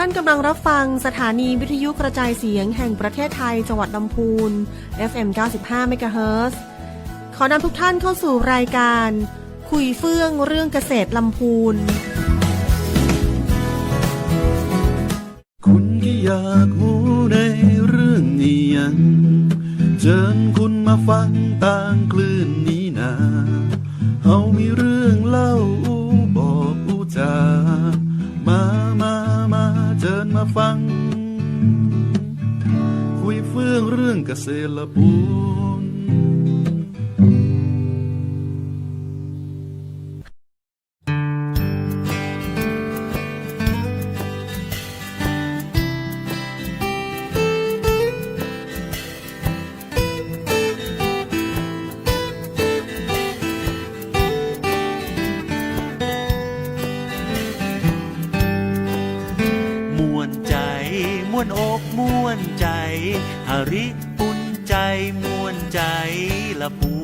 านกำลังรับฟังสถานีวิทยุกระจายเสียงแห่งประเทศไทยจังหวัดลำพูน FM 95 เมกะเฮิรตซ์ขอนำทุกท่านเข้าสู่รายการคุยเฟื่องเรื่องเกษตรลำพูนคุณก็อยากรู้ในเรื่องนี้ยังเชิญคุณมาฟังต่างคลื่นนี้นาเฮามีเรื่องเล่าบอกจามาเชิญมาฟังคุยเฟื่องเรื่องเกษตรละปูนม่วนอกม่วนใจหาริปุ่นใจม่วนใจละปู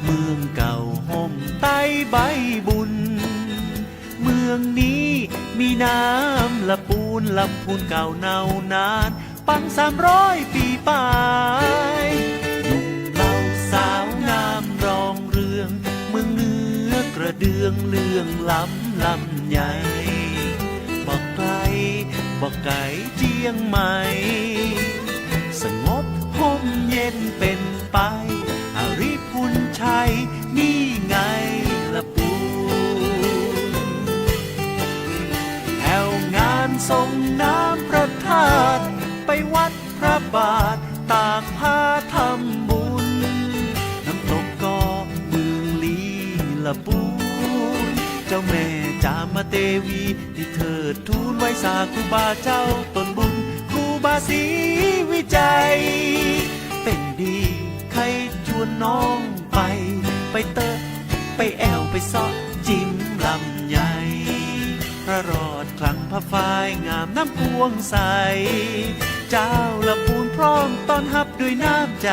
เมืองเก่าห่มใต้ใบบุญเมืองนี้มีน้ำละปูนลำพูนเก่าเน่านานปัง300 ปีป่ายหนุ่มเล่าสาวงามรองเรืองเมืองเนื้อกระเดืองเลื่องลำใหญ่บอกไกลบอกไก่เจียงใหม่สงบห่มเย็นเป็นไปอาริพุนชัยนี่ไงละปูแถวงานส่งน้ำพระธาตุไปวัดพระบาทตากผ้าทำบุญน้ำตกก็เมืองลีละปูเจ้าแม่จามเทวีที่เถิดทูลไว้สาครูบาเจ้าตนบุญครูบาศรีวิจัยเป็นดีใครชวนน้องไปเตอะไปแอวไปซอกจิ้มลำใหญ่พระรอดคลังพระฝ้ายงามน้ำพวงใสเจ้าละปูนพร้อมต้อนรับด้วยน้ำใจ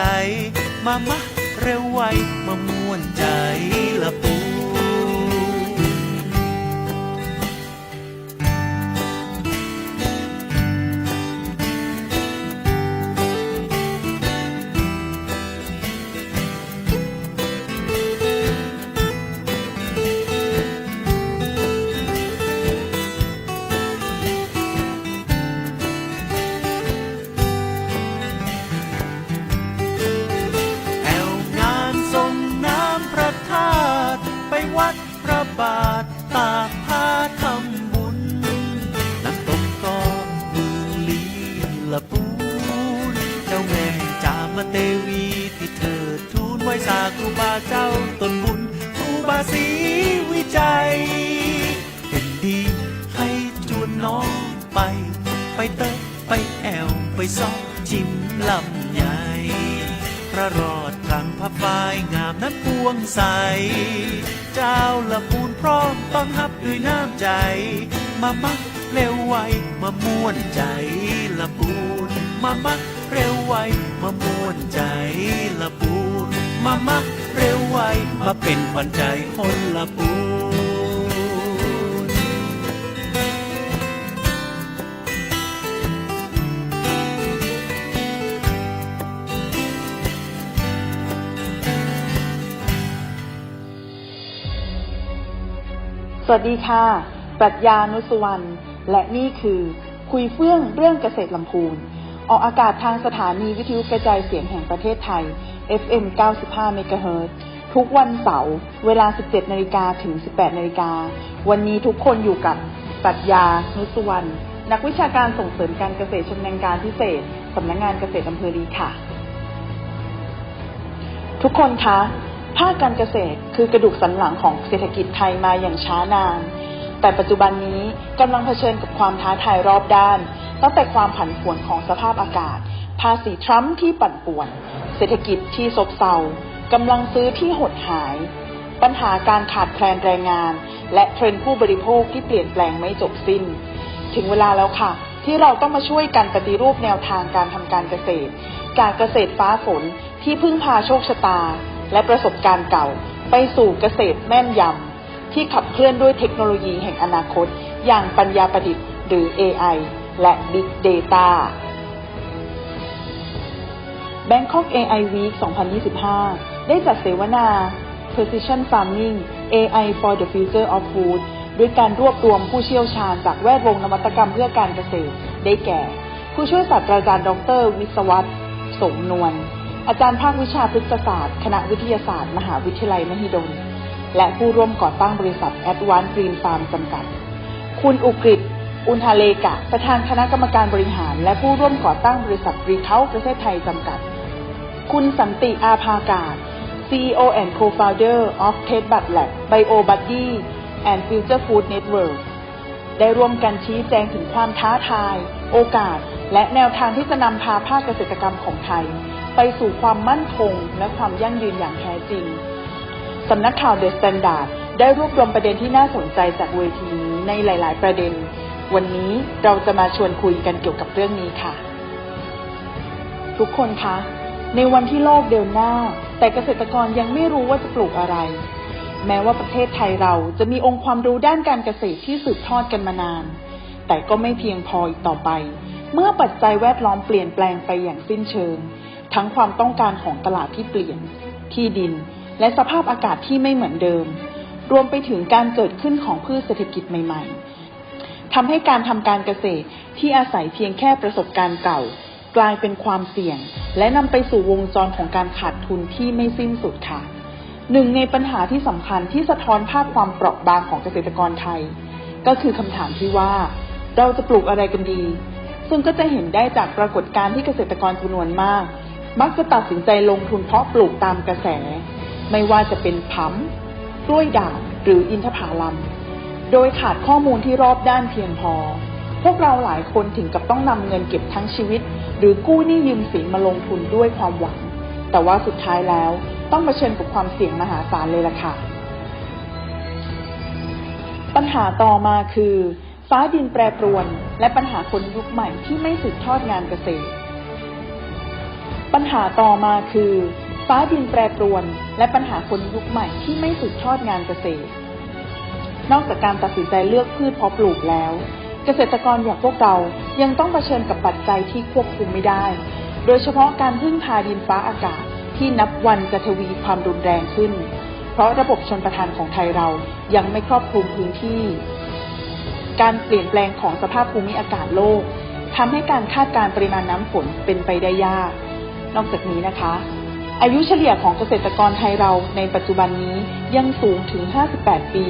มาเร็วไวมาม่วนใจละปูวัดพระบาทตากผ้าทำบุญน้ำตกก็เมืองลีละปูนเจ้าแม่จามเทวีที่เถิดทูลไว้สาครูบาเจ้าตนบุญครูบาศรีวิจัยเป็นดีให้ชวนน้องไปเตะไปแอวไปซอกจิ้มลำใหญ่พระรอดคลังพระฝ้ายงามนั้นพวงใสเจ้าละปูนพร้อมต้อนรับด้วยน้ำใจมาเร็วไวมาม่วนใจละปูนมาเร็วไวมาม่วนใจละปูนมาเร็วไวมาเป็นขวัญใจคนละปูนสวัสดีค่ะปรัชญา นุสวรรณและนี่คือคุยเฟื่องเรื่องเกษตรลำพูนออกอากาศทางสถานีวิทยุกระจายเสียงแห่งประเทศไทย FM 95 เมกะเฮิรตซ์ทุกวันเสาร์เวลา 17 นาฬิกาถึง 18 นาฬิกาวันนี้ทุกคนอยู่กับปรัชญา นุสวรรณนักวิชาการส่งเสริมการเกษตรชำนาญการพิเศษสำนักงานเกษตรอำเภอลีค่ะทุกคนคะภาคการเกษตรคือกระดูกสันหลังของเศรษฐกิจไทยมาอย่างช้านานแต่ปัจจุบันนี้กำลังเผชิญกับความท้าทายรอบด้านตั้งแต่ความผันผวนของสภาพอากาศภาษีทรัมป์ที่ปั่นป่วนเศรษฐกิจที่ซบเซากำลังซื้อที่หดหายปัญหาการขาดแคลนแรงงานและเทรนด์ผู้บริโภคที่เปลี่ยนแปลงไม่จบสิ้นถึงเวลาแล้วค่ะที่เราต้องมาช่วยกันปฏิรูปแนวทางการทำการเกษตรการเกษตรฟ้าฝนที่พึ่งพาโชคชะตาและประสบการณ์เก่าไปสู่เกษตรแม่นยำที่ขับเคลื่อนด้วยเทคโนโลยีแห่งอนาคตอย่างปัญญาประดิษฐ์ หรือ AI และ Big Data Bangkok AI Week 2025 ได้จัดเสวนา Precision Farming AI for the Future of Food ด้วยการรวบรวมผู้เชี่ยวชาญจากแวดวงนวัตกรรมเพื่อการเกษตรได้แก่ ผู้ช่วยศาสตราจารย์ดร.วิศวัฒน์ สมนวล อาจารย์ภาควิชาพฤกษศาสตร์คณะวิทยาศาสตร์มหาวิทยาลัยมหิดลและผู้ร่วมก่อตั้งบริษัท Advanced Green Farm จำกัดคุณอุกฤษ อุณหเลกะประธานคณะกรรมการบริหารและผู้ร่วมก่อตั้งบริษัท Recount ประเทศไทยจำกัดคุณสันติอาภากาศ CEO and Co-founder of TestBud Lab BioBuddy and Future Food Network ได้ร่วมกันชี้แจงถึงความท้าทายโอกาสและแนวทางที่จะนำพาภาคเกษตรกรรมของไทยไปสู่ความมั่นคงและความยั่งยืนอย่างแท้จริงสำนักข่าว The Standard ได้รวบรวมประเด็นที่น่าสนใจจากเวทีนี้ในหลายๆประเด็นวันนี้เราจะมาชวนคุยกันเกี่ยวกับเรื่องนี้ค่ะทุกคนคะในวันที่โลกเดินหน้าแต่เกษตรกรยังไม่รู้ว่าจะปลูกอะไรแม้ว่าประเทศไทยเราจะมีองค์ความรู้ด้านการเกษตรที่สืบทอดกันมานานแต่ก็ไม่เพียงพออีกต่อไปเมื่อปัจจัยแวดล้อมเปลี่ยนแปลงไปอย่างสิ้นเชิงทั้งความต้องการของตลาดที่เปลี่ยนที่ดินและสภาพอากาศที่ไม่เหมือนเดิมรวมไปถึงการเกิดขึ้นของพืชเศรษฐกิจใหม่ๆทำให้การทำการเกษตรที่อาศัยเพียงแค่ประสบการณ์เก่ากลายเป็นความเสี่ยงและนำไปสู่วงจรของการขาดทุนที่ไม่สิ้นสุดค่ะหนึ่งในปัญหาที่สำคัญที่สะท้อนภาพความเปราะบางของเกษตรกรไทยก็คือคำถามที่ว่าเราจะปลูกอะไรกันดีซึ่งก็จะเห็นได้จากปรากฏการณ์ที่เกษตรกรจำนวนมากมักจะตัดสินใจลงทุนเพาะปลูกตามกระแสไม่ว่าจะเป็นผำกล้วยด่างหรืออินทผลัมโดยขาดข้อมูลที่รอบด้านเพียงพอพวกเราหลายคนถึงกับต้องนำเงินเก็บทั้งชีวิตหรือกู้หนี้ยืมสินมาลงทุนด้วยความหวังแต่ว่าสุดท้ายแล้วต้องเผชิญกับความเสี่ยงมหาศาลเลยล่ะค่ะปัญหาต่อมาคือฟ้าดินแปรปรวนและปัญหาคนยุคใหม่ที่ไม่สืบทอดงานเกษตรปัญหาต่อมาคือฟ้าดินแปรปรวนและปัญหาคนยุคใหม่ที่ไม่สืบทอดงานเกษตรนอกจากการตัดสินใจเลือกพืชเพาะปลูกแล้วเกษตรกรอย่างพวกเรายังต้องเผชิญกับปัจจัยที่ควบคุมไม่ได้โดยเฉพาะการพึ่งพาดินฟ้าอากาศที่นับวันจะทวีความรุนแรงขึ้นเพราะระบบชลประทานของไทยเรายังไม่ครอบคลุมพื้นที่การเปลี่ยนแปลงของสภาพภูมิอากาศโลกทำให้การคาดการณ์ปริมาณน้ำฝนเป็นไปได้ยากนอกจากนี้นะคะอายุเฉลี่ยของเกษตรกรไทยเราในปัจจุบันนี้ยังสูงถึง58ปี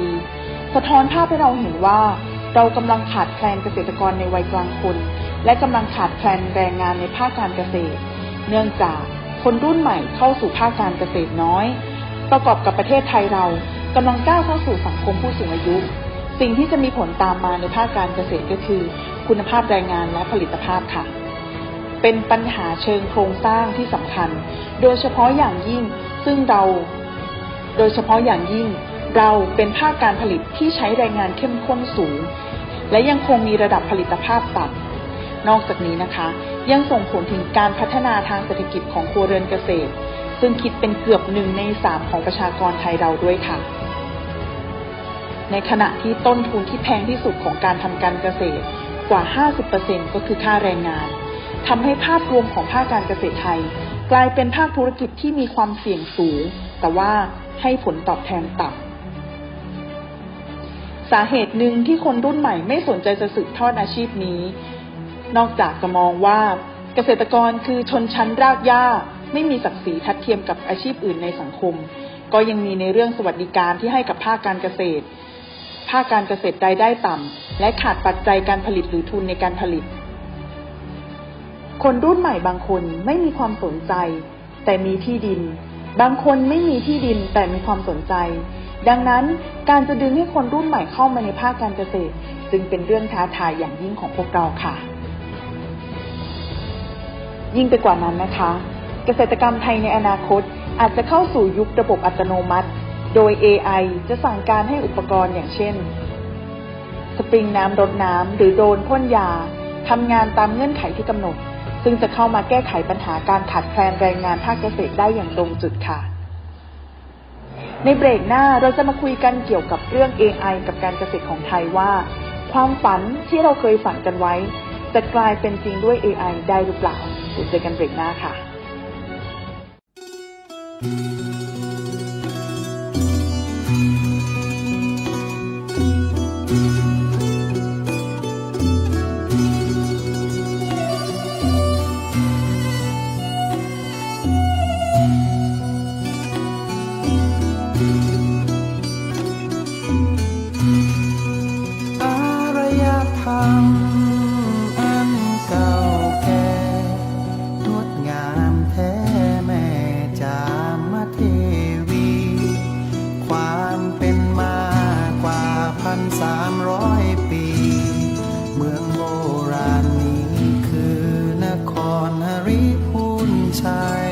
สะท้อนภาพให้เราเห็นว่าเรากำลังขาดแคลนเกษตรกรในวัยกลางคนและกำลังขาดแคลนแรงงานในภาคการเกษตรเนื่องจากคนรุ่นใหม่เข้าสู่ภาคการเกษตรน้อยประกอบกับประเทศไทยเรากำลังก้าวเข้าสู่สังคมผู้สูงอายุสิ่งที่จะมีผลตามมาในภาคการเกษตรก็คือคุณภาพแรงงานและผลิตภาพค่ะเป็นปัญหาเชิงโครงสร้างที่สำคัญโดยเฉพาะอย่างยิ่งเราเป็นภาคการผลิตที่ใช้แรงงานเข้มข้นสูงและยังคงมีระดับผลิตภาพต่ำนอกจากนี้นะคะยังส่งผลถึงการพัฒนาทางเศรษฐกิจของครัวเรือนเกษตรซึ่งคิดเป็นเกือบ1 ใน 3ของประชากรไทยเราด้วยค่ะในขณะที่ต้นทุนที่แพงที่สุดของการทำการเกษตรกว่า 50% ก็คือค่าแรงงานทำให้ภาพรวมของภาคการเกษตรไทยกลายเป็นภาคธุรกิจที่มีความเสี่ยงสูงแต่ว่าให้ผลตอบแทนต่ำสาเหตุหนึ่งที่คนรุ่นใหม่ไม่สนใจจะสืบทอดอาชีพนี้นอกจากจะมองว่าเกษตรกรคือชนชั้นรากหญ้าไม่มีศักดิ์ศรีทัดเทียมกับอาชีพอื่นในสังคมก็ยังมีในเรื่องสวัสดิการที่ให้กับภาคการเกษตรรายได้ต่ำและขาดปัจจัยการผลิตหรือทุนในการผลิตคนรุ่นใหม่บางคนไม่มีความสนใจแต่มีที่ดินบางคนไม่มีที่ดินแต่มีความสนใจดังนั้นการจะดึงให้คนรุ่นใหม่เข้ามาในภาคการเกษตรจึงเป็นเรื่องท้าทายอย่างยิ่งของพวกเราค่ะยิ่งไปกว่านั้นนะคะเกษตรกรรมไทยในอนาคตอาจจะเข้าสู่ยุคระบบอัตโนมัติโดย AI จะสั่งการให้อุปกรณ์อย่างเช่นสปริงน้ำรดน้ำหรือโดรนพ่นยาทำงานตามเงื่อนไขที่กำหนดซึ่งจะเข้ามาแก้ไขปัญหาการขาดแคลนแรงงานภาคเกษตรได้อย่างตรงจุดค่ะในเบรกหน้าเราจะมาคุยกันเกี่ยวกับเรื่อง AI กับการเกษตรของไทยว่า ความฝันที่เราเคยฝันกันไว้จะกลายเป็นจริงด้วย AI ได้หรือเปล่าเดี๋ยวเจอกันเบรกหน้าค่ะอารยธรรมอันเก่าแก่งดงามแท้แม่จามเทวี ความเป็นมากว่า1,300 ปี เมืองโบราณนี้คือนครหริพูนชัย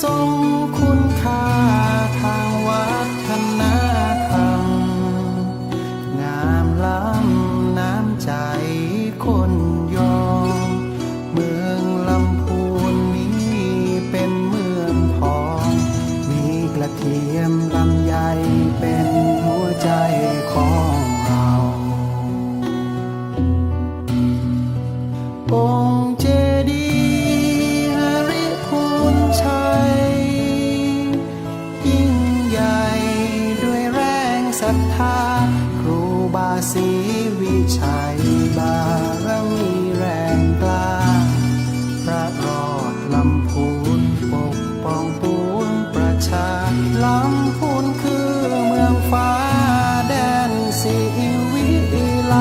ทรงคุณค่าทางวัฒนธรรม งามล้ำน้ำใจคนยอง เมืองลำพูนนี้เป็นเมืองทอง มีกระเทียมลำไยเป็นหัวใจของเรา องค์เจดีย์หริพูนชัย ยิ่งใหญ่ด้วยแรงศรัทธา ครูบาศรีวิชัยบารมีแรงกล้า พระรอดลำพูนปกป้องปวงประชา ลำพูนคือเมืองฟ้าแดนสิวิไล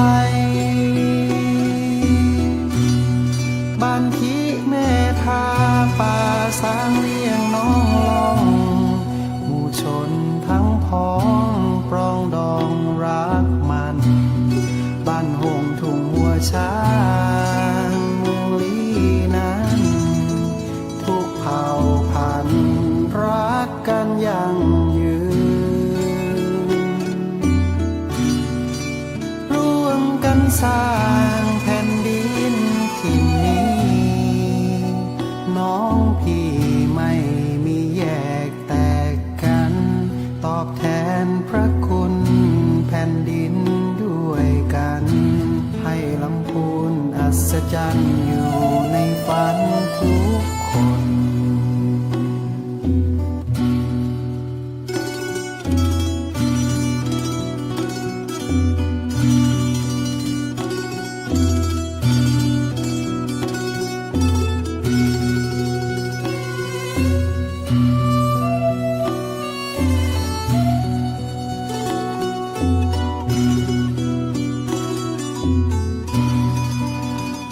บ้านที่แม่ทาป่าสางเลี้ยงน้องลองหมู่ชนทั้งพ้องปรองดองรักมัน บ้านหงทุ่งหัวช้างเมืองลีนั้น ทุกเผ่าพันธุ์รักกันยั่งยืน ร่วมกันสร้างแผ่นดินที่นี้ น้องพี่ไม่มีแยกแตกกัน ตอบแทนพระคุณแผ่นดินด้วยกัน ให้ลำพูนอัศจรรย์อยู่ในฝันทุกคน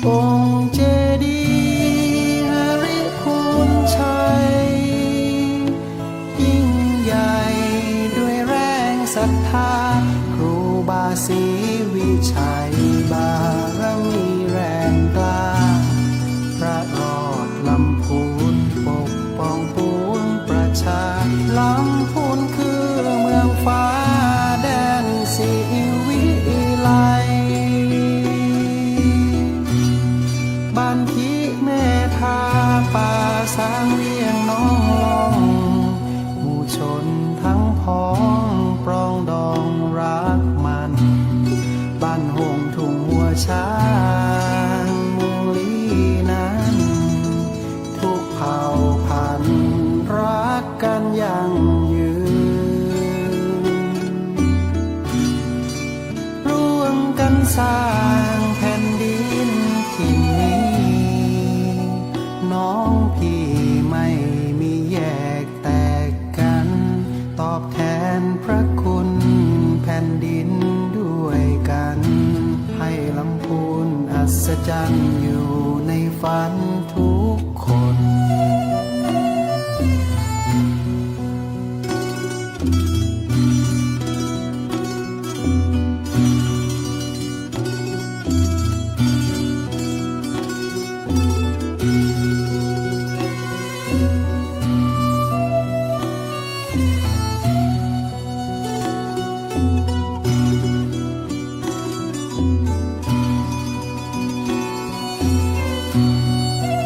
องค์เจดีย์หริพูนชัย ยิ่งใหญ่ด้วยแรงศรัทธา ครูบาศรีวิชัยบารมีแรงกล้า พระรอดลำพูนปกป้องปวงประชา ลำพูนคือเมืองฟ้าแดนสิวิไล บ้านที่แม่ทาป่าสางเลี้ยงน้องลองหมู่ชนทั้งพ้องปรองดองรักมัน บ้านหงทุ่งหัวช้างเมืองลีนั้น ทุกเผ่าพันธุ์รักกันยั่งยืน ร่วมกันสร้างแผ่นดินที่นี้ น้องพี่ไม่มีแยกแตกกัน ตอบแทนพระคุณแผ่นดินด้วยกัน ให้ลำพูนอัศจรรย์อยู่ในฝันทุกคน เ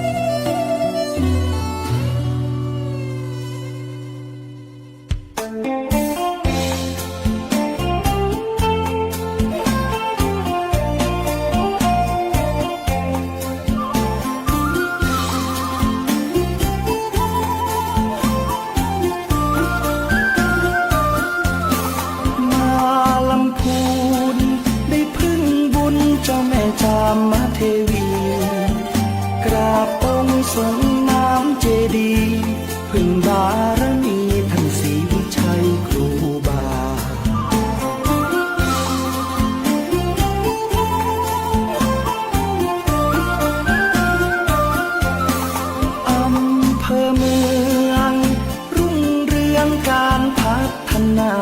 นา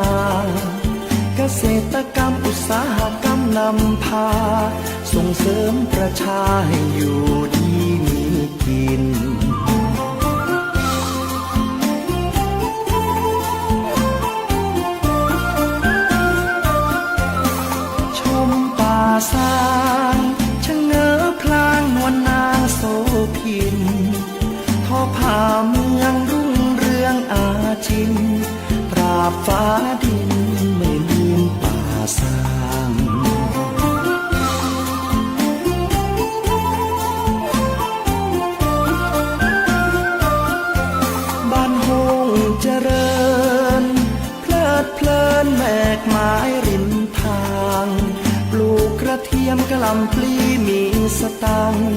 เกษตรกรรมอุตสาหกรรมนำพา ส่งเสริมประชาให้อยู่ดีมีกิน ชมป่าสางชะเง้อพลางนวลนางโสพิน ทอผ้าเมืองรุ่งเรืองอาชิน ปราบฟ้าดินไม่ลืมป่าสางบ้านโฮงเจริญเพลิดเพลินแมกไม้ริมทางปลูกกระเทียมกะหล่ำปลีมีสตังค์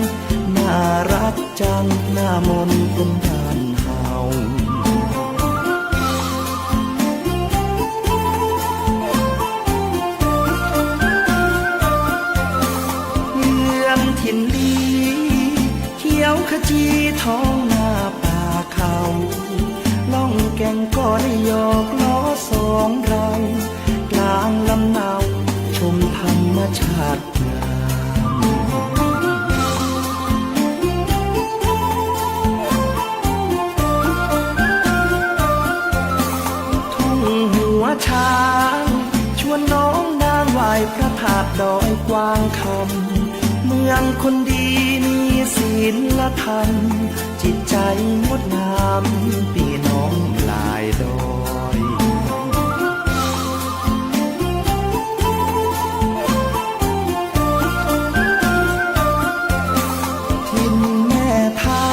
น่ารักจังหน้ามนต์คนบ้านเฮาเยือนถิ่นลีเขียวขจีท้องนาป่าเขาล่องแก่งก็ได้ยอกล้อสองเรากลางลำเนาชมธรรมชาติงามทุ่งหัวช้างชวนน้องนางไหว้พระธาตุดอยกวางคำเมืองคนดีมีศีลธรรมจิตใจงดงามพี่น้องหลายดอยถิ่นแม่ทา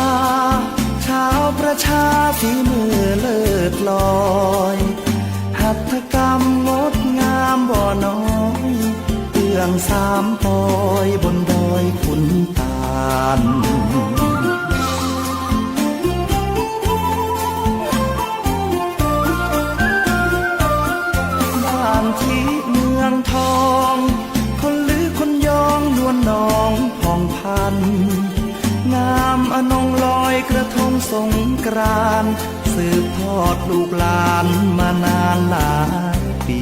ชาวประชาฝีมือเลิศลอยหัตถกรรมงดงามบ่อน้อยเอื้องสามปอยบนดอยขุนตาลบ้านที่เมืองทองคนลือคนยองนวลน้องผ่องพันงามอนงลอยกระทงสงกรานต์สืบทอดลูกหลานมานานหลายปี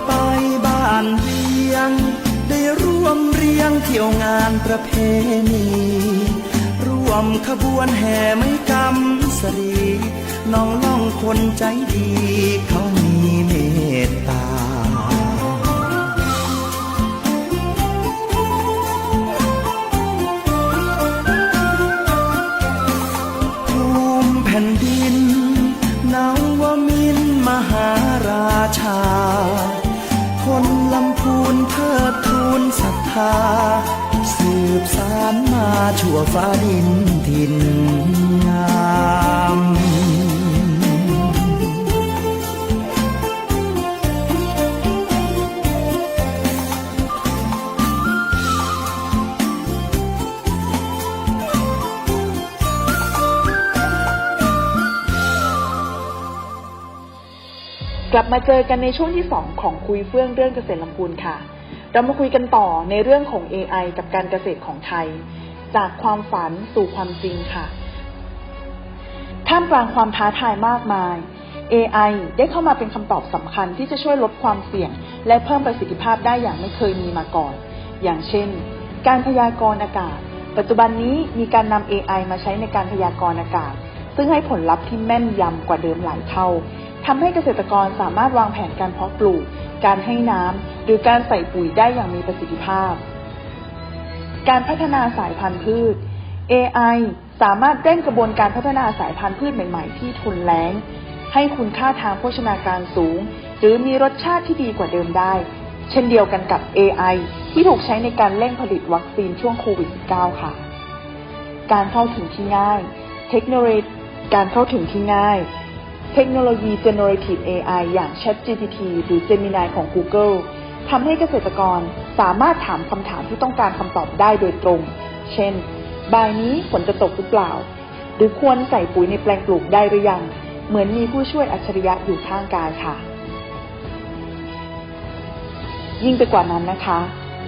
ไปบ้านเวียงได้ร่วมเรียงเที่ยวงานประเพณีร่วมขบวนแห่ไม้กำสรีน้องล่องคนใจดีเขามีเมตตาภูมิแผ่นดินนวมินทร์มหาราชาคนลำพูนเทิดทูนศรัทธาสืบสานมาชั่วฟ้าดินถิ่นงาม กลับมาเจอกันในช่วงที่ 2 ของคุยเฟื่องเรื่องเกษตรลำพูนค่ะ เรามาคุยกันต่อในเรื่องของ AI กับการเกษตรของไทยจากความฝันสู่ความจริงค่ะท่ามกลางความท้าทายมากมาย AI ได้เข้ามาเป็นคำตอบสำคัญที่จะช่วยลดความเสี่ยงและเพิ่มประสิทธิภาพได้อย่างไม่เคยมีมาก่อนอย่างเช่นการพยากรณ์อากาศปัจจุบันนี้มีการนำ AI มาใช้ในการพยากรณ์อากาศซึ่งให้ผลลัพธ์ที่แม่นยำกว่าเดิมหลายเท่าทำให้เกษตรกรสามารถวางแผนการเพาะปลูกการให้น้ำหรือการใส่ปุ๋ยได้อย่างมีประสิทธิภาพการพัฒนาสายพันธุ์พืช AI สามารถเร่งกระบวนการพัฒนาสายพันธุ์พืชใหม่ๆที่ทนแล้งให้คุณค่าทางโภชนาการสูงหรือมีรสชาติที่ดีกว่าเดิมได้เช่นเดียวกันกับ AI ที่ถูกใช้ในการเร่งผลิตวัคซีนช่วงโควิด -19 ค่ะการเข้าถึงที่ง่ายเทคโนโลยี Generative AI อย่าง ChatGPT หรือ Gemini ของ Google ทำให้เกษตรกรสามารถถามคำถามที่ต้องการคำตอบได้โดยตรงเช่นบ่ายนี้ฝนจะตกหรือเปล่าหรือควรใส่ปุ๋ยในแปลงปลูกได้หรือยังเหมือนมีผู้ช่วยอัจฉริยะอยู่ข้างกายค่ะยิ่งไปกว่านั้นนะคะ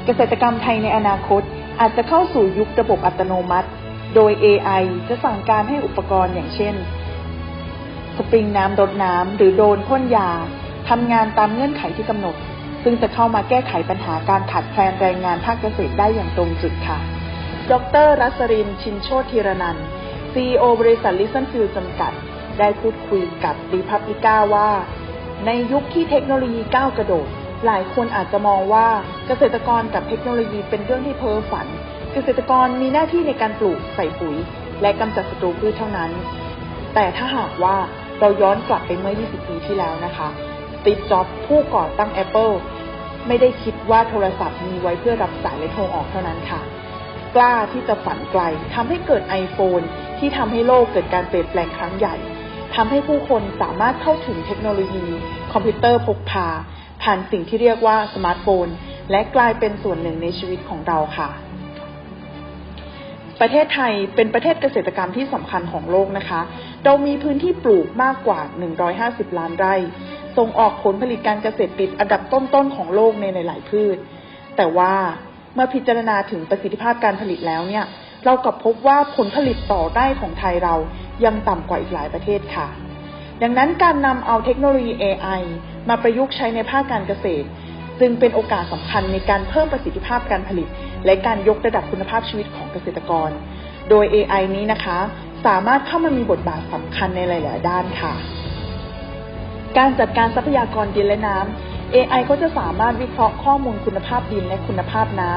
เกษตรกรรมไทยในอนาคต อาจจะเข้าสู่ยุคระบบอัตโนมัติ โดย AI จะสั่งการให้อุปกรณ์อย่างเช่นสปริงน้ำรดน้ำหรือโดรนพ่นยาทำงานตามเงื่อนไขที่กำหนดซึ่งจะเข้ามาแก้ไขปัญหาการขาดแคลนแรงงานภาคเกษตรได้อย่างตรงจุดค่ะ ดร.รัศรินทร์ ชินโชติธีรนันท์ CEO บริษัท Listenfield จำกัด ได้พูดคุยกับ Republica ว่าในยุคที่เทคโนโลยีก้าวกระโดดหลายคนอาจจะมองว่าเกษตรกรกับเทคโนโลยีเป็นเรื่องที่เพ้อฝันเกษตรกรมีหน้าที่ในการปลูกใส่ปุ๋ยและกำจัดศัตรูพืชเท่านั้นแต่ถ้าหากว่าเราย้อนกลับไปเมื่อ 20 ปีที่แล้วนะคะสตีฟ จ็อบส์ผู้ก่อตั้ง Apple ไม่ได้คิดว่าโทรศัพท์มีไว้เพื่อรับสายและโทรออกเท่านั้นค่ะกล้าที่จะฝันไกลทำให้เกิด iPhone ที่ทำให้โลกเกิดการเปลี่ยนแปลงครั้งใหญ่ทำให้ผู้คนสามารถเข้าถึงเทคโนโลยีคอมพิวเตอร์พกพาผ่านสิ่งที่เรียกว่าสมาร์ทโฟนและกลายเป็นส่วนหนึ่งในชีวิตของเราค่ะประเทศไทยเป็นประเทศเกษตรกรรมที่สำคัญของโลกนะคะเรามีพื้นที่ปลูกมากกว่า150ล้านไร่ส่งออกผลผลิตการเกษตรติดอันดับต้นๆของโลกในหลายๆพืชแต่ว่าเมื่อพิจารณาถึงประสิทธิภาพการผลิตแล้วเนี่ยเรากลับพบว่าผลผลิตต่อไร่ของไทยเรายังต่ำกว่าอีกหลายประเทศค่ะดังนั้นการนำเอาเทคโนโลยี AI มาประยุกต์ใช้ในภาคการเกษตรจึงเป็นโอกาสสำคัญในการเพิ่มประสิทธิภาพการผลิตและการยกระดับคุณภาพชีวิตของเกษตรกรโดย AI นี้นะคะสามารถเข้ามามีบทบาทสำคัญในหลายๆด้านค่ะการจัดการทรัพยากรดินและน้ำ AI ก็จะสามารถวิเคราะห์ข้อมูลคุณภาพดินและคุณภาพน้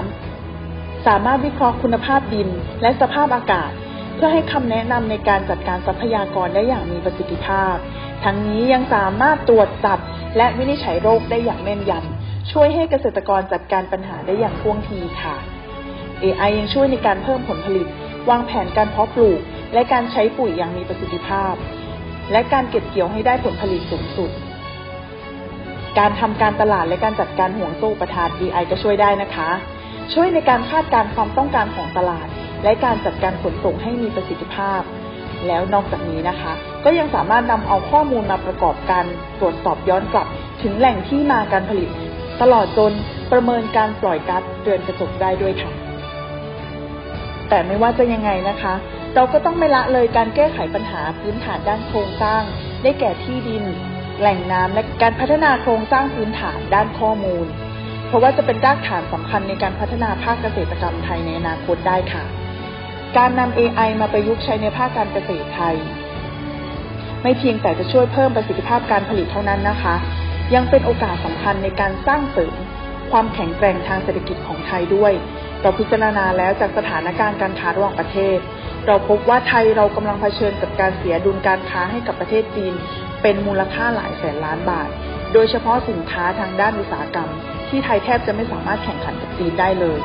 ำสามารถวิเคราะห์คุณภาพดินและสภาพอากาศเพื่อให้คำแนะนำในการจัดการทรัพยากรได้อย่างมีประสิทธิภาพทั้งนี้ยังสามารถตรวจจับและวินิจฉัยโรคได้อย่างแม่นยำช่วยให้เกษตรกรจัดการปัญหาได้อย่างท่วงทีค่ะ AI ยังช่วยในการเพิ่มผลผลิตวางแผนการเพาะปลูกและการใช้ปุ๋ยอย่างมีประสิทธิภาพและการเก็บเกี่ยวให้ได้ผลผลิตสูงสุดการทำการตลาดและการจัดการห่วงโซ่อุปทาน AI ก็ช่วยได้นะคะช่วยในการคาดการณ์ความต้องการของตลาดและการจัดการขนส่งให้มีประสิทธิภาพแล้วนอกจากนี้นะคะก็ยังสามารถนำเอาข้อมูลมาประกอบการตรวจสอบย้อนกลับถึงแหล่งที่มาการผลิตตลอดจนประเมินการปล่อยก๊าซเรือนกระจกได้ด้วยค่ะแต่ไม่ว่าจะยังไงนะคะเราก็ต้องไม่ละเลยการแก้ไขปัญหาพื้นฐานด้านโครงสร้างได้แก่ที่ดินแหล่งน้ำและการพัฒนาโครงสร้างพื้นฐานด้านข้อมูลเพราะว่าจะเป็นรากฐานสำคัญในการพัฒนาภาคเกษตรกรรมไทยในอนาคตได้ค่ะการนำ AI มาประยุกต์ใช้ในภาคการเกษตรไทยไม่เพียงแต่จะช่วยเพิ่มประสิทธิภาพการผลิตเท่านั้นนะคะยังเป็นโอกาสสำคัญในการสร้างเสริมความแข็งแกร่งทางเศรษฐกิจของไทยด้วยเราพิจารณาแล้วจากสถานการณ์การค้าระหว่างประเทศเราพบว่าไทยเรากำลังเผชิญกับการเสียดุลการค้าให้กับประเทศจีนเป็นมูลค่าหลายแสนล้านบาทโดยเฉพาะสินค้าทางด้านอุตสาหกรรมที่ไทยแทบจะไม่สามารถแข่งขันกับจีนได้เลย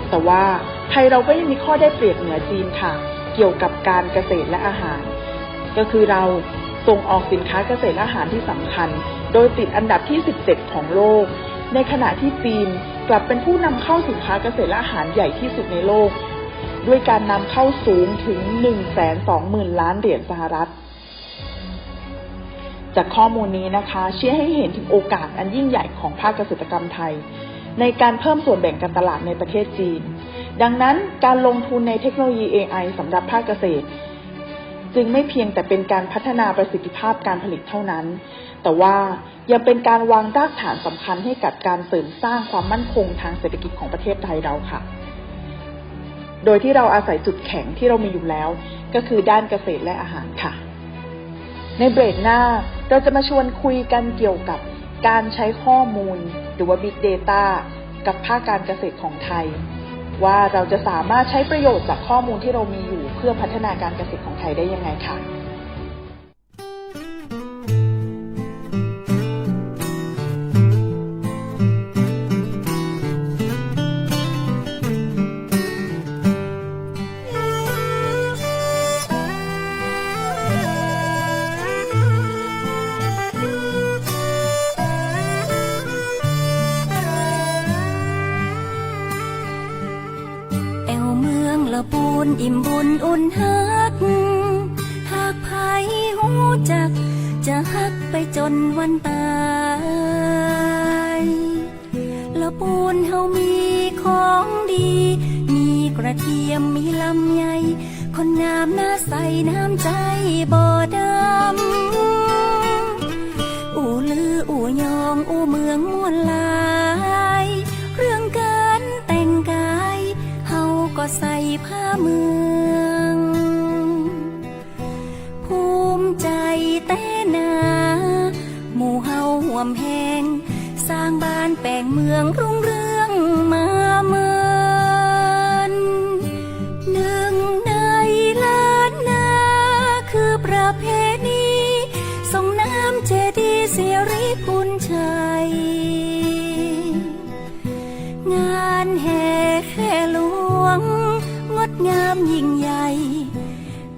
แต่ว่าไทยเราก็ยังมีข้อได้เปรียบเหนือจีนค่ะเกี่ยวกับการเกษตรและอาหารก็คือเราส่งออกสินค้าเกษตรและอาหารที่สำคัญโดยติดอันดับที่17ของโลกในขณะที่จีนกลับเป็นผู้นำเข้าสินค้าเกษตรและอาหารใหญ่ที่สุดในโลกด้วยการนำเข้าสูงถึง 120,000 ล้านเหรียญสหรัฐจากข้อมูลนี้นะคะชี้ให้เห็นถึงโอกาสอันยิ่งใหญ่ของภาคเกษตรกรรมไทยในการเพิ่มส่วนแบ่งการตลาดในประเทศจีนดังนั้นการลงทุนในเทคโนโลยี AI สำหรับภาคเกษตรจึงไม่เพียงแต่เป็นการพัฒนาประสิทธิภาพการผลิตเท่านั้นแต่ว่ายังเป็นการวางรากฐานสำคัญให้กับการเสริมสร้างความมั่นคงทางเศรษฐกิจของประเทศไทยเราค่ะโดยที่เราอาศัยจุดแข็งที่เรามีอยู่แล้วก็คือด้านเกษตรและอาหารค่ะในเบรกหน้าเราจะมาชวนคุยกันเกี่ยวกับการใช้ข้อมูลหรือว่า Big Data กับภาคการเกษตรของไทยว่าเราจะสามารถใช้ประโยชน์จากข้อมูลที่เรามีอยู่เพื่อพัฒนาการเกษตรของไทยได้ยังไงค่ะ ละปูนอิ่มบุญอุ่นฮักหากไผหูจักจะฮักไปจนวันตายละปูนเฮามีของดีมี กระเทียมมีลำไยคนงามหน้าใสน้ำใจบ่ดำอู่ลืออู่ยองอู่เมืองม่วนหลายเรื่องการแต่งกายเฮาก็ใส่ผ้าเมืองภูมิใจแต่นาหมู่เฮาห่วมแหงสร้างบ้านแปลงเมืองรุ่งเรืองมาเมินหนึ่งในล้านนาคือประเพณีส่งน้ำเจดีย์สิริพุนชัยงานแห่แค่หลวงงดงามยิ่งใหญ่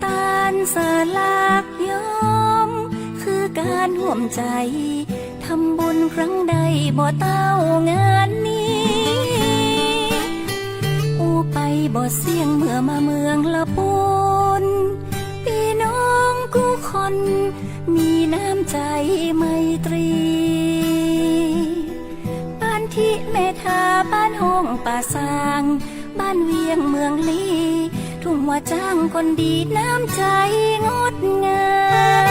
ตานสลากย้อมคือการร่วมใจทำบุญครั้งใดบ่เต้างานนี้อูไปบ่เสี่ยงเมื่อมาเมืองละปูนพี่น้องกู้คนมีน้ำใจไมตรีบ้านที่เมทาบ้านห้องป่าสางบ้านเวียงเมืองลีทุ่งว่าจ้างคนดีน้ำใจงดงาม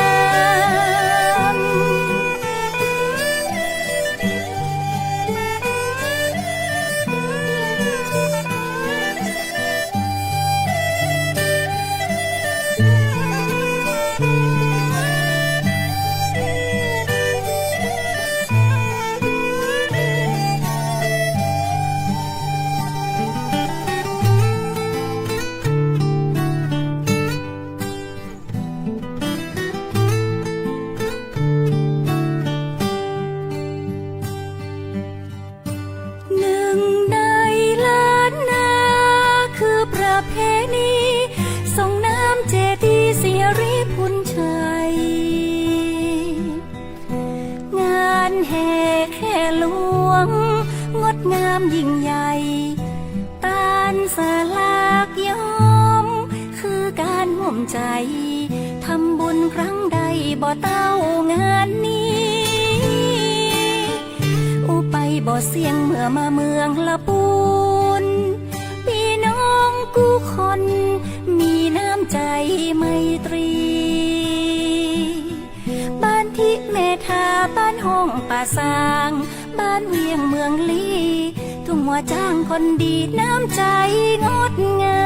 งามยิ่งใหญ่ตานสลากย้อมคือการร่วมใจทำบุญครั้งใดบ่เต้างานนี้อูไปบ่เสี่ยงเมื่อมาเมืองละปูนพี่น้องกู้คนมีน้ำใจไมตรีบ้านทิเมทาบ้านห้องป่าสางบ้านเวียงเมืองลีทุ่งว่าจ้างคนดีน้ำใจงดงาม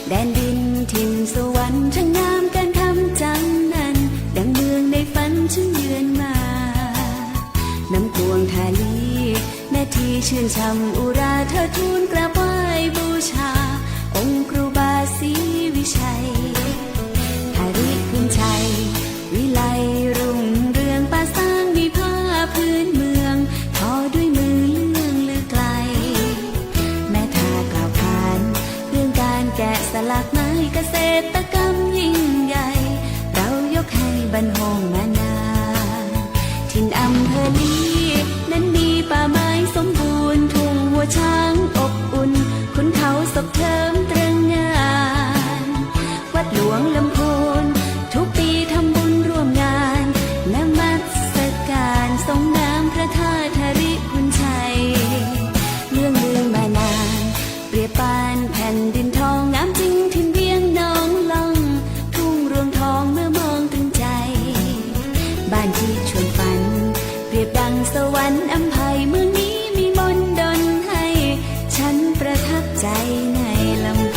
แดนดินถิ่นสวรรค์ช่างงามการคำจำนั้นดังเมืองในฝันฉันเยือนมาน้ำกวงทาลีแม่ที่ชื่นชมอุราเธอทูลกราบไหว้บูชาองค์ครูบาศรีวิชัยทาริคุณชัยวิไลรุ่งเรืองป่าสร้างมีผ้าพื้นเมืองทอด้วยมือเลื่องลือไกลแม่ทากล่าวขานเรื่องการแกะสลักไม้เกษตรกรรมยิ่งใหญ่เรายกให้บรรหงมานานถิ่นอำเภอลีนั้นมีป่าไม้สมบูรณ์ทุ่งวัวช้างอบอุ่นขุนเขาศพเทิมตรึงงานวัดหลวงลำพูนทุกปีทำบุญร่วมงานนมัสการทรงน้ำพระธาตุทาริพุนชัยเรื่องลือมานานเปรียบปานแผ่นดินทองงามจริงถิ่นเวียงน้องล่องทุ่งรวงทองเมื่อมองถึงใจบ้านที่ชวนฝันเปรียบดังสวรรค์อำไพเมืองนี้มีมนต์ดลให้ฉันประทับใจในลำ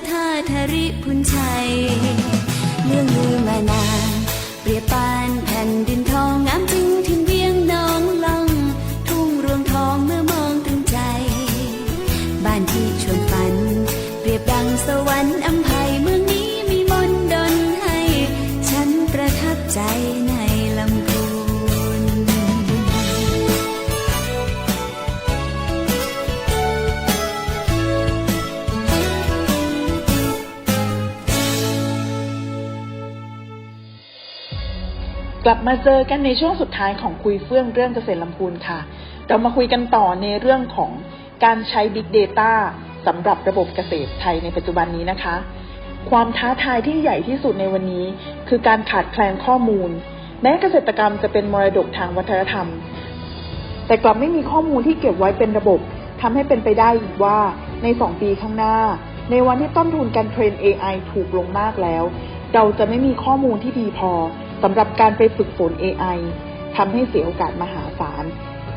ธาธริพุนชัยเรื่องลือมานานเปรียบปานแผ่นดินทองงามจริงถึงเวียงน้องล่องทุ่งรวงทองเมื่อมองตึงใจบ้านที่ชวนฝันเปรียบดังสวรรค์อำไพเมืองนี้มีมนต์ดลให้ฉันประทับใจในลำพูนกลับมาเจอกันในช่วงสุดท้ายของคุยเฟื่องเรื่องเกษตรลำพูนค่ะเรามาคุยกันต่อในเรื่องของการใช้ Big Data สำหรับระบบเกษตรไทยในปัจจุบันนี้นะคะความท้าทายที่ใหญ่ที่สุดในวันนี้คือการขาดแคลนข้อมูลแม้เกษตรกรรมจะเป็นมรดกทางวัฒนธรรมแต่กลับไม่มีข้อมูลที่เก็บไว้เป็นระบบทำให้เป็นไปได้อีกว่าใน2 ปีข้างหน้าในวันที่ต้นทุนการเทรน AI ถูกลงมากแล้วเราจะไม่มีข้อมูลที่ดีพอสำหรับการไปฝึกฝน AI ทำให้เสียโอกาสมหาศาล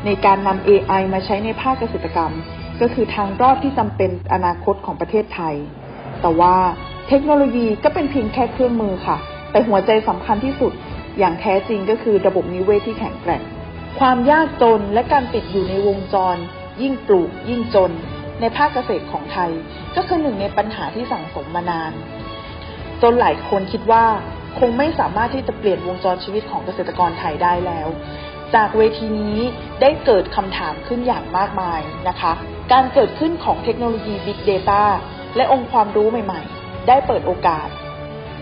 ในการนำ AI มาใช้ในภาคเกษตรกรรมก็คือทางรอดที่จำเป็นอนาคตของประเทศไทยแต่ว่าเทคโนโลยีก็เป็นเพียงแค่เครื่องมือค่ะแต่หัวใจสำคัญที่สุดอย่างแท้จริงก็คือระบบนิเวศที่แข็งแกร่งความยากจนและการติดอยู่ในวงจรยิ่งปลูกยิ่งจนในภาคเกษตรของไทยก็คือหนึ่งในปัญหาที่สั่งสมมานานจนหลายคนคิดว่าคงไม่สามารถที่จะเปลี่ยนวงจรชีวิตของเกษตรกรไทยได้แล้วจากเวทีนี้ได้เกิดคำถามขึ้นอย่างมากมายนะคะการเกิดขึ้นของเทคโนโลยี Big Data และองค์ความรู้ใหม่ๆได้เปิดโอกาส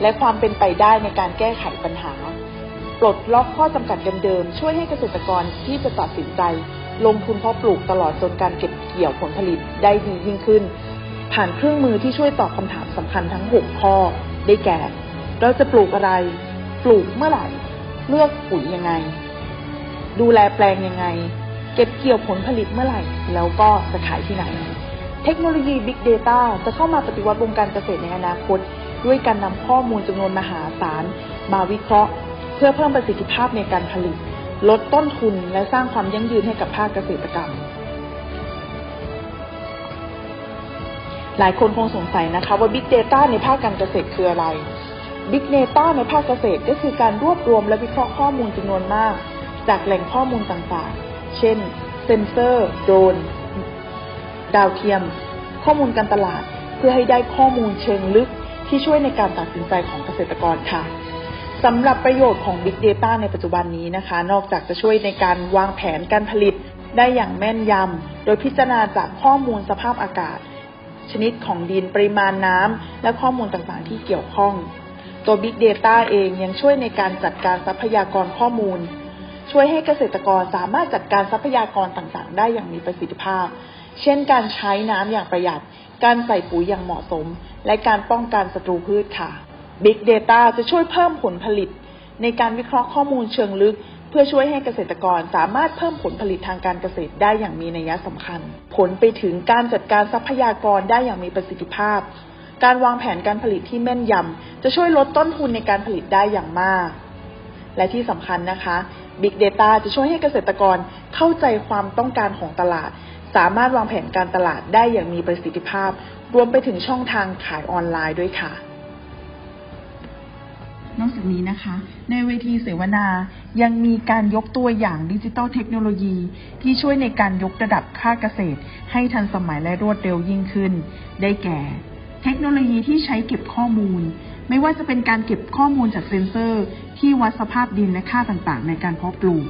และความเป็นไปได้ในการแก้ไขปัญหาปลดล็อกข้อจำกัดเดิมๆช่วยให้เกษตรกรที่จะตัดสินใจลงทุนเพาะปลูกตลอดจนการเก็บเกี่ยวผลผลิตได้ดียิ่งขึ้นผ่านเครื่องมือที่ช่วยตอบคำถามสำคัญทั้ง6ข้อได้แก่เราจะปลูกอะไรปลูกเมื่อไหร่เลือกปุ๋ยยังไงดูแลแปลงยังไงเก็บเกี่ยวผลผลิตเมื่อไหร่แล้วก็จะขายที่ไหนเทคโนโลยี Big Data จะเข้ามาปฏิวัติวงการเกษตรในอนาคตด้วยการนำข้อมูลจำนวนมหาศาลมาวิเคราะห์เพื่อเพิ่มประสิทธิภาพในการผลิตลดต้นทุนและสร้างความยั่งยืนให้กับภาคเกษตรกรรมหลายคนคงสงสัยนะคะว่า Big Data ในภาคการเกษตรคืออะไร Big Data ในภาคเกษตรก็คือการรวบรวมและวิเคราะห์ข้อมูลจำนวนมากจากแหล่งข้อมูลต่างๆเช่นเซ็นเซอร์โดรนดาวเทียมข้อมูลการตลาดเพื่อให้ได้ข้อมูลเชิงลึกที่ช่วยในการตัดสินใจของเกษตรกรค่ะสำหรับประโยชน์ของ Big Data ในปัจจุบันนี้นะคะนอกจากจะช่วยในการวางแผนการผลิตได้อย่างแม่นยำโดยพิจารณาจากข้อมูลสภาพอากาศชนิดของดินปริมาณน้ำและข้อมูลต่างๆที่เกี่ยวข้องตัว Big Data เองยังช่วยในการจัดการทรัพยากรข้อมูลช่วยให้เกษตรกรสามารถจัดการทรัพยากรต่างๆได้อย่างมีประสิทธิภาพเช่นการใช้น้ำอย่างประหยัดการใส่ปุ๋ยอย่างเหมาะสมและการป้องกันศัตรูพืชค่ะ Big Data จะช่วยเพิ่มผลผลิตในการวิเคราะห์ข้อมูลเชิงลึกเพื่อช่วยให้เกษตรกรสามารถเพิ่มผลผลิตทางการเกษตรได้อย่างมีนัยสำคัญผลไปถึงการจัดการทรัพยากรได้อย่างมีประสิทธิภาพการวางแผนการผลิตที่แม่นยำจะช่วยลดต้นทุนในการผลิตได้อย่างมากและที่สำคัญนะคะ Big Data จะช่วยให้เกษตรกรเข้าใจความต้องการของตลาดสามารถวางแผนการตลาดได้อย่างมีประสิทธิภาพรวมไปถึงช่องทางขายออนไลน์ด้วยค่ะนอกจากนี้นะคะในเวทีเสวนายังมีการยกตัวอย่างดิจิทัลเทคโนโลยีที่ช่วยในการยกระดับภาคเกษตรให้ทันสมัยและรวดเร็วยิ่งขึ้นได้แก่เทคโนโลยีที่ใช้เก็บข้อมูลไม่ว่าจะเป็นการเก็บข้อมูลจากเซ็นเซอร์ที่วัดสภาพดินและค่าต่างๆในการเพาะปลูก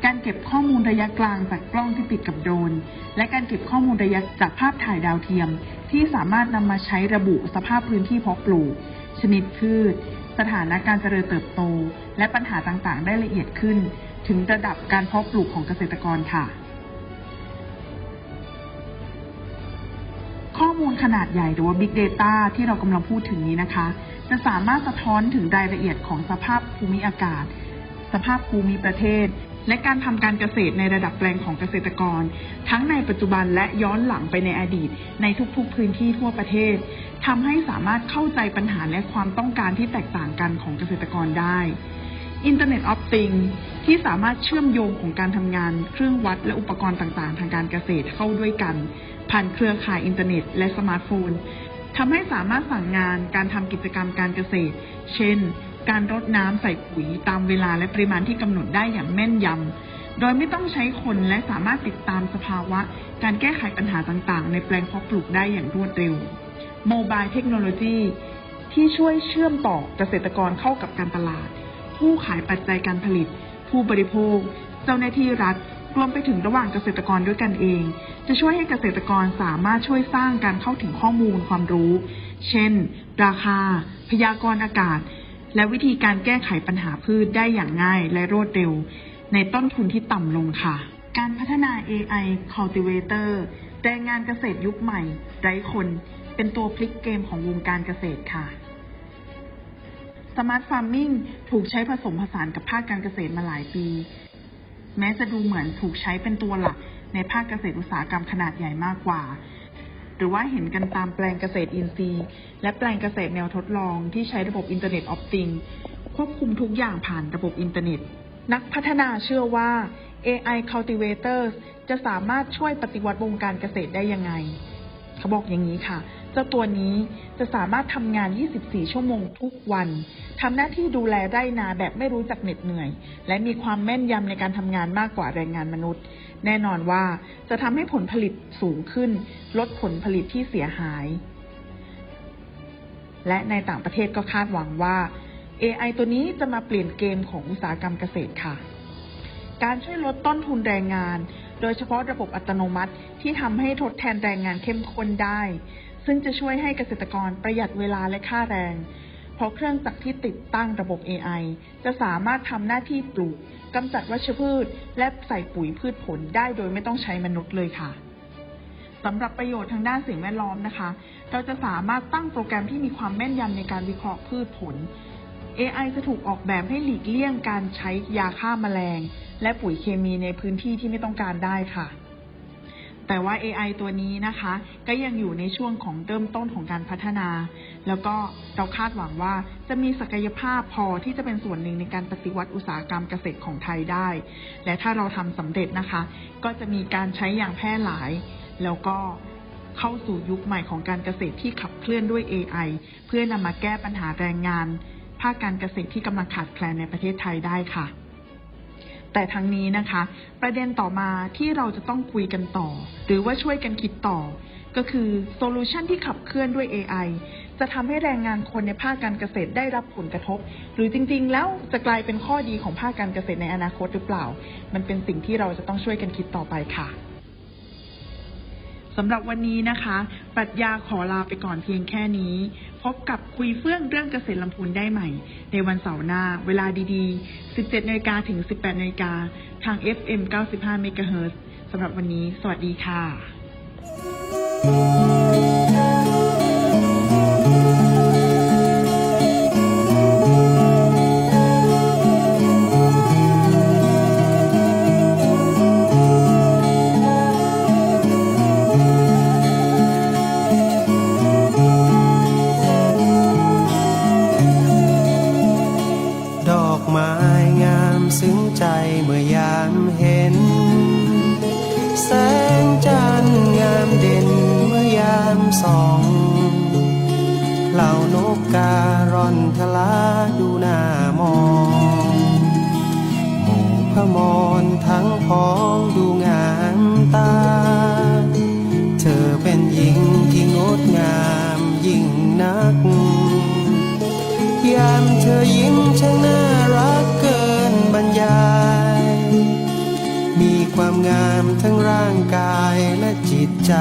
การเก็บข้อมูลระยะกลางจากกล้องที่ติดกับโดรนและการเก็บข้อมูลระยะจากภาพถ่ายดาวเทียมที่สามารถนำมาใช้ระบุสภาพพื้นที่เพาะปลูกชนิดพืชสถานะการเจริญเติบโตและปัญหาต่างๆได้ละเอียดขึ้นถึงระดับการเพาะปลูกของเกษตรกรค่ะข้อมูลขนาดใหญ่หรือว่า Big Data ที่เรากำลังพูดถึงนี้นะคะจะสามารถสะท้อนถึงรายละเอียดของสภาพภูมิอากาศสภาพภูมิประเทศและการทำการเกษตรในระดับแปลงของเกษตรกรทั้งในปัจจุบันและย้อนหลังไปในอดีตในทุกๆพื้นที่ทั่วประเทศทำให้สามารถเข้าใจปัญหาและความต้องการที่แตกต่างกันของเกษตรกรได้ Internet of Things ที่สามารถเชื่อมโยงของการทำงานเครื่องวัดและอุปกรณ์ต่างๆทางการเกษตรเข้าด้วยกันผ่านเครือข่ายอินเทอร์เน็ตและสมาร์ทโฟน ทำให้สามารถสั่งงานการทำกิจกรรมการเกษตร เช่น การรดน้ำใส่ปุ๋ยตามเวลาและปริมาณที่กำหนดได้อย่างแม่นยำโดยไม่ต้องใช้คนและสามารถติดตามสภาวะการแก้ไขปัญหาต่างๆในแปลงเพาะปลูกได้อย่างรวดเร็ว Mobile Technology ที่ช่วยเชื่อมต่อเกษตรกรเข้ากับการตลาด ผู้ขายปัจจัยการผลิต ผู้บริโภค เจ้าหน้าที่รัฐรวมไปถึงระหว่างเกษตรกรด้วยกันเอง จะช่วยให้เกษตรกรสามารถช่วยสร้างการเข้าถึงข้อมูลความรู้ เช่น ราคา พยากรณ์อากาศ และวิธีการแก้ไขปัญหาพืชได้อย่างง่ายและรวดเร็ว ในต้นทุนที่ต่ำลงค่ะ การพัฒนา AI Cultivator แรงงานเกษตรยุคใหม่ ไร้คน เป็นตัวพลิกเกมของวงการเกษตรค่ะ Smart Farming ถูกใช้ผสมผสานกับภาคการเกษตรมาหลายปี แม้จะดูเหมือนถูกใช้เป็นตัวหลักในภาคเกษตรอุตสาหกรรมขนาดใหญ่มากกว่า หรือว่าเห็นกันตามแปลงเกษตรอินทรีย์และแปลงเกษตรแนวทดลองที่ใช้ระบบ Internet of Things ควบคุมทุกอย่างผ่านระบบอินเทอร์เน็ต นักพัฒนาเชื่อว่า AI Cultivators จะสามารถช่วยปฏิวัติวงการเกษตรได้ยังไง เขาบอกอย่างนี้ค่ะเจ้าตัวนี้จะสามารถทำงาน 24 ชั่วโมงทุกวันทำหน้าที่ดูแลไร่นาแบบไม่รู้จักเหน็ดเหนื่อยและมีความแม่นยำในการทำงานมากกว่าแรงงานมนุษย์แน่นอนว่าจะทำให้ผลผลิตสูงขึ้นลดผลผลิตที่เสียหายและในต่างประเทศก็คาดหวังว่า AI ตัวนี้จะมาเปลี่ยนเกมของอุตสาหกรรมเกษตรค่ะการช่วยลดต้นทุนแรงงานโดยเฉพาะระบบอัตโนมัติที่ทำให้ทดแทนแรงงานเข้มข้นได้ซึ่งจะช่วยให้เกษตรกรประหยัดเวลาและค่าแรงเพราะเครื่องจักรที่ติดตั้งระบบ AI จะสามารถทำหน้าที่ปลูกกำจัดวัชพืชและใส่ปุ๋ยพืชผลได้โดยไม่ต้องใช้มนุษย์เลยค่ะสำหรับประโยชน์ทางด้านสิ่งแวดล้อมนะคะเราจะสามารถตั้งโปรแกรมที่มีความแม่นยำในการวิเคราะห์พืชผล AI จะถูกออกแบบให้หลีกเลี่ยงการใช้ยาฆ่าแมลงและปุ๋ยเคมีในพื้นที่ที่ไม่ต้องการได้ค่ะแต่ว่า AI ตัวนี้นะคะก็ยังอยู่ในช่วงของเริ่มต้นของการพัฒนาแล้วก็เราคาดหวังว่าจะมีศักยภาพพอที่จะเป็นส่วนหนึ่งในการปฏิวัติอุตสาหกรรมเกษตรของไทยได้และถ้าเราทำสำเร็จนะคะก็จะมีการใช้อย่างแพร่หลายแล้วก็เข้าสู่ยุคใหม่ของการเกษตรที่ขับเคลื่อนด้วย AI เพื่อนำมาแก้ปัญหาแรงงานภาคการเกษตรที่กำลังขาดแคลนในประเทศไทยได้ค่ะแต่ทั้งนี้นะคะประเด็นต่อมาที่เราจะต้องคุยกันต่อหรือว่าช่วยกันคิดต่อก็คือโซลูชันที่ขับเคลื่อนด้วย AI จะทำให้แรงงานคนในภาคการเกษตรได้รับผลกระทบหรือจริงๆแล้วจะกลายเป็นข้อดีของภาคการเกษตรในอนาคตหรือเปล่ามันเป็นสิ่งที่เราจะต้องช่วยกันคิดต่อไปค่ะสำหรับวันนี้นะคะปรัชญาขอลาไปก่อนเพียงแค่นี้พบกับคุยเฟื่องเรื่องเกษตรลำพูนได้ใหม่ในวันเสาร์หน้าเวลาดีๆ 17 น.ถึง 18 น.ทาง FM 95 เมกะเฮิรตซ์สำหรับวันนี้สวัสดีค่ะซึ้งใจเมื่อยามเห็นแสงจันทร์งามเด่นเมื่อยามส่องเหล่านกการ่อนทลาดูหน้ามองหมู่พมรทั้งพ้องดูงามตาเธอเป็นหญิงที่งดงามยิ่งนักยามเธอยิ้มช่างน่ารักเกินบรรยายมีความงามทั้งร่างกายและจิตใจ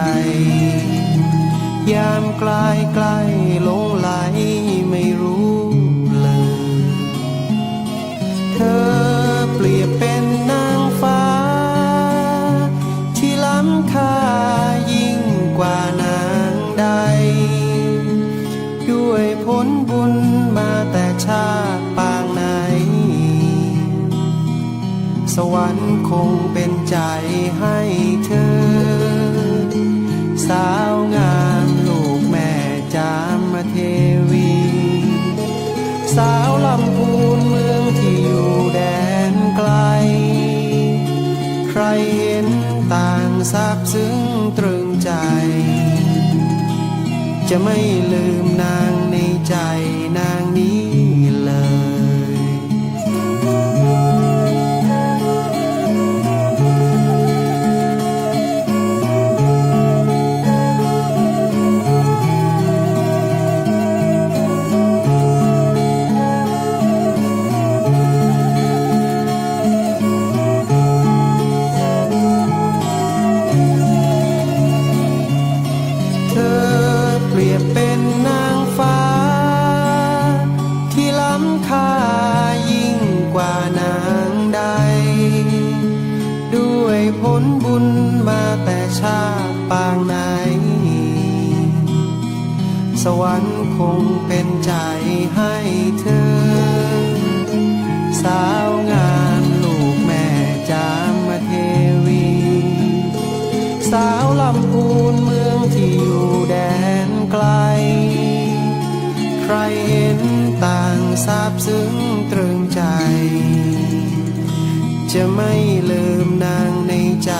ยามใกล้ใกล้หลงไหลไม่รู้เลยเธอเปรียบเป็นนางฟ้าที่ล้ำค่ายิ่งกว่านางใดด้วยผลบุญมาแต่ชาติปางไหนสวรรค์คงเป็นใจให้เธอสาวงามลูกแม่จามเทวีสาวลำพูนเมืองที่อยู่แดนไกลใครเห็นต่างซาบซึ้งตรึงใจ จะไม่ลืมนางในใจนางนี้เลย เธอเปรียบเป็นนางฟ้าที่ล้ำค่ายิ่งกว่านางใด ด้วยผลบุญมาแต่ชาติปางไหน สวรรค์คงเป็นใจให้เธอ สาวงามลูกแม่จามเทวี สาวลำพูนเมืองที่อยู่แดนไกล ใครเห็นต่างซาบซึ้งตรึงใจ จะไม่ลืมนางในใจ